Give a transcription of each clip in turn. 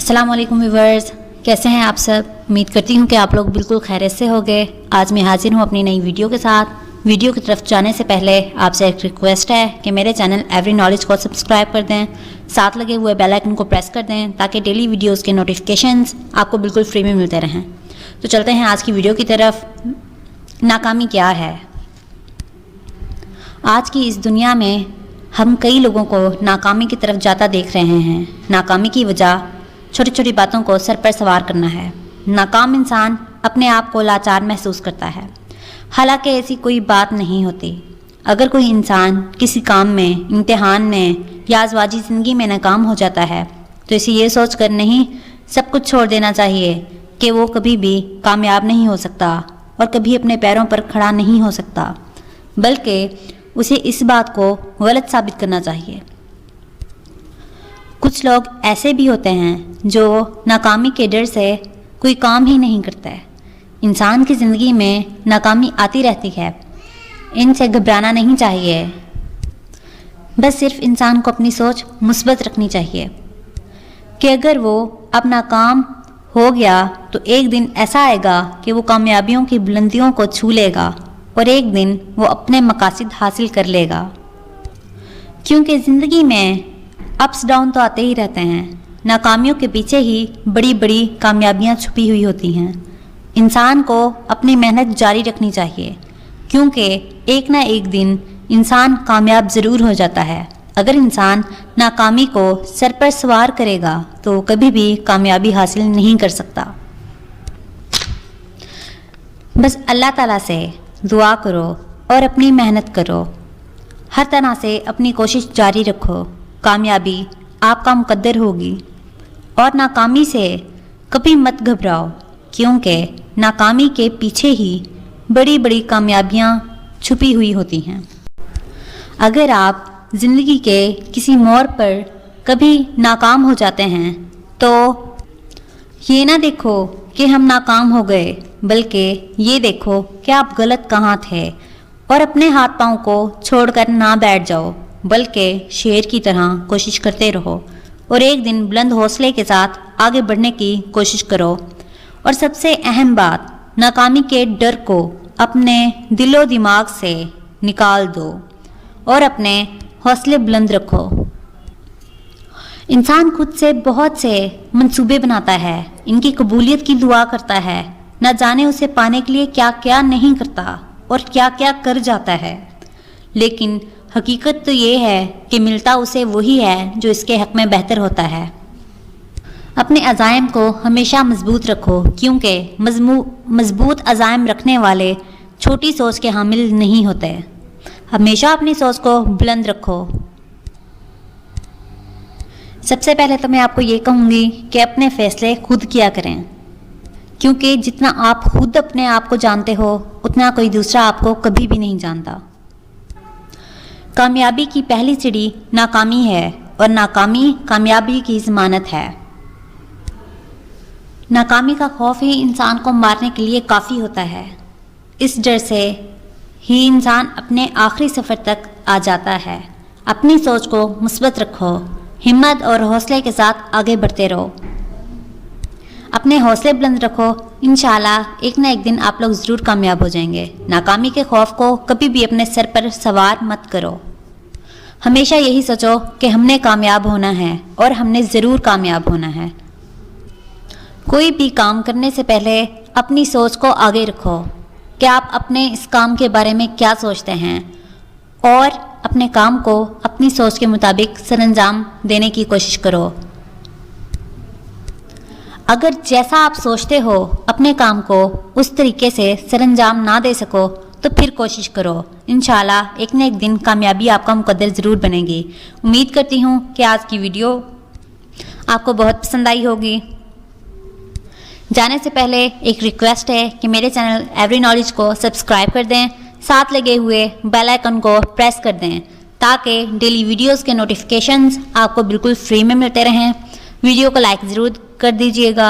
अस्सलाम वालेकुम व्यूवर्स, कैसे हैं आप सब। उम्मीद करती हूँ कि आप लोग बिल्कुल खैरियत से होंगे। आज मैं हाजिर हूँ अपनी नई वीडियो के साथ। वीडियो की तरफ जाने से पहले आपसे एक रिक्वेस्ट है कि मेरे चैनल एवरी नॉलेज को सब्सक्राइब कर दें, साथ लगे हुए बेल आइकन को प्रेस कर दें ताकि डेली वीडियोज़ के नोटिफिकेशंस आपको बिल्कुल फ्री में मिलते रहें। तो चलते हैं आज की वीडियो की तरफ। नाकामी क्या है। आज की इस दुनिया में हम कई लोगों को नाकामी की तरफ जाता देख रहे हैं। नाकामी की वजह छोटी छोटी बातों को सर पर सवार करना है। नाकाम इंसान अपने आप को लाचार महसूस करता है, हालांकि ऐसी कोई बात नहीं होती। अगर कोई इंसान किसी काम में, इम्तिहान में या आज़वाजी ज़िंदगी में नाकाम हो जाता है तो इसे ये सोच कर नहीं सब कुछ छोड़ देना चाहिए कि वो कभी भी कामयाब नहीं हो सकता और कभी अपने पैरों पर खड़ा नहीं हो सकता, बल्कि उसे इस बात को गलत साबित करना चाहिए। कुछ लोग ऐसे भी होते हैं जो नाकामी के डर से कोई काम ही नहीं करता है। इंसान की ज़िंदगी में नाकामी आती रहती है, इनसे घबराना नहीं चाहिए। बस सिर्फ इंसान को अपनी सोच मुस्बत रखनी चाहिए कि अगर वो अब नाकाम हो गया तो एक दिन ऐसा आएगा कि वो कामयाबियों की बुलंदियों को छू लेगा और एक दिन वो अपने मकासद हासिल कर लेगा। क्योंकि ज़िंदगी में अप्स डाउन तो आते ही रहते हैं। नाकामियों के पीछे ही बड़ी बड़ी कामयाबियां छुपी हुई होती हैं। इंसान को अपनी मेहनत जारी रखनी चाहिए, क्योंकि एक ना एक दिन इंसान कामयाब ज़रूर हो जाता है। अगर इंसान नाकामी को सर पर सवार करेगा तो कभी भी कामयाबी हासिल नहीं कर सकता। बस अल्लाह ताला से दुआ करो और अपनी मेहनत करो। हर तरह से अपनी कोशिश जारी रखो। कामयाबी आपका मुकद्दर होगी। और नाकामी से कभी मत घबराओ, क्योंकि नाकामी के पीछे ही बड़ी बड़ी कामयाबियां छुपी हुई होती हैं। अगर आप ज़िंदगी के किसी मोड़ पर कभी नाकाम हो जाते हैं तो ये ना देखो कि हम नाकाम हो गए, बल्कि ये देखो कि आप गलत कहाँ थे और अपने हाथ पांव को छोड़कर ना बैठ जाओ, बल्कि शेर की तरह कोशिश करते रहो और एक दिन बुलंद हौसले के साथ आगे बढ़ने की कोशिश करो। और सबसे अहम बात, नाकामी के डर को अपने दिलो दिमाग से निकाल दो और अपने हौसले बुलंद रखो। इंसान खुद से बहुत से मंसूबे बनाता है, इनकी कबूलियत की दुआ करता है, न जाने उसे पाने के लिए क्या क्या नहीं करता और क्या क्या कर जाता है। लेकिन हकीकत तो ये है कि मिलता उसे वही है जो इसके हक़ में बेहतर होता है। अपने अज़ाइम को हमेशा मजबूत रखो, क्योंकि मजबूत अज़ाइम रखने वाले छोटी सोच के हामिल नहीं होते। हमेशा अपनी सोच को बुलंद रखो। सबसे पहले तो मैं आपको ये कहूँगी कि अपने फ़ैसले खुद किया करें, क्योंकि जितना आप खुद अपने आप को जानते हो उतना कोई दूसरा आपको कभी भी नहीं जानता। कामयाबी की पहली सीढ़ी नाकामी है और नाकामी कामयाबी की ज़मानत है। नाकामी का खौफ ही इंसान को मारने के लिए काफ़ी होता है। इस डर से ही इंसान अपने आखिरी सफ़र तक आ जाता है। अपनी सोच को मुस्बत रखो, हिम्मत और हौसले के साथ आगे बढ़ते रहो। अपने हौसले बुलंद रखो, इंशाल्लाह एक ना एक दिन आप लोग ज़रूर कामयाब हो जाएंगे। नाकामी के खौफ को कभी भी अपने सर पर सवार मत करो। हमेशा यही सोचो कि हमने कामयाब होना है और हमने ज़रूर कामयाब होना है। कोई भी काम करने से पहले अपनी सोच को आगे रखो कि आप अपने इस काम के बारे में क्या सोचते हैं और अपने काम को अपनी सोच के मुताबिक सरअंजाम देने की कोशिश करो। अगर जैसा आप सोचते हो अपने काम को उस तरीके से सरअंजाम ना दे सको तो फिर कोशिश करो। इंशाल्लाह एक न एक दिन कामयाबी आपका मुकद्दर ज़रूर बनेगी। उम्मीद करती हूँ कि आज की वीडियो आपको बहुत पसंद आई होगी। जाने से पहले एक रिक्वेस्ट है कि मेरे चैनल एवरी नॉलेज को सब्सक्राइब कर दें, साथ लगे हुए बेल आइकन को प्रेस कर दें ताकि डेली वीडियोस के नोटिफिकेशंस आपको बिल्कुल फ्री में मिलते रहें। वीडियो को लाइक ज़रूर कर दीजिएगा।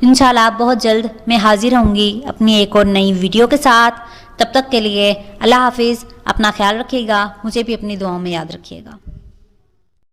इंशाल्लाह बहुत जल्द मैं हाजिर होंगी अपनी एक और नई वीडियो के साथ। तब तक के लिए अल्लाह हाफिज़। अपना ख्याल रखिएगा, मुझे भी अपनी दुआओं में याद रखिएगा।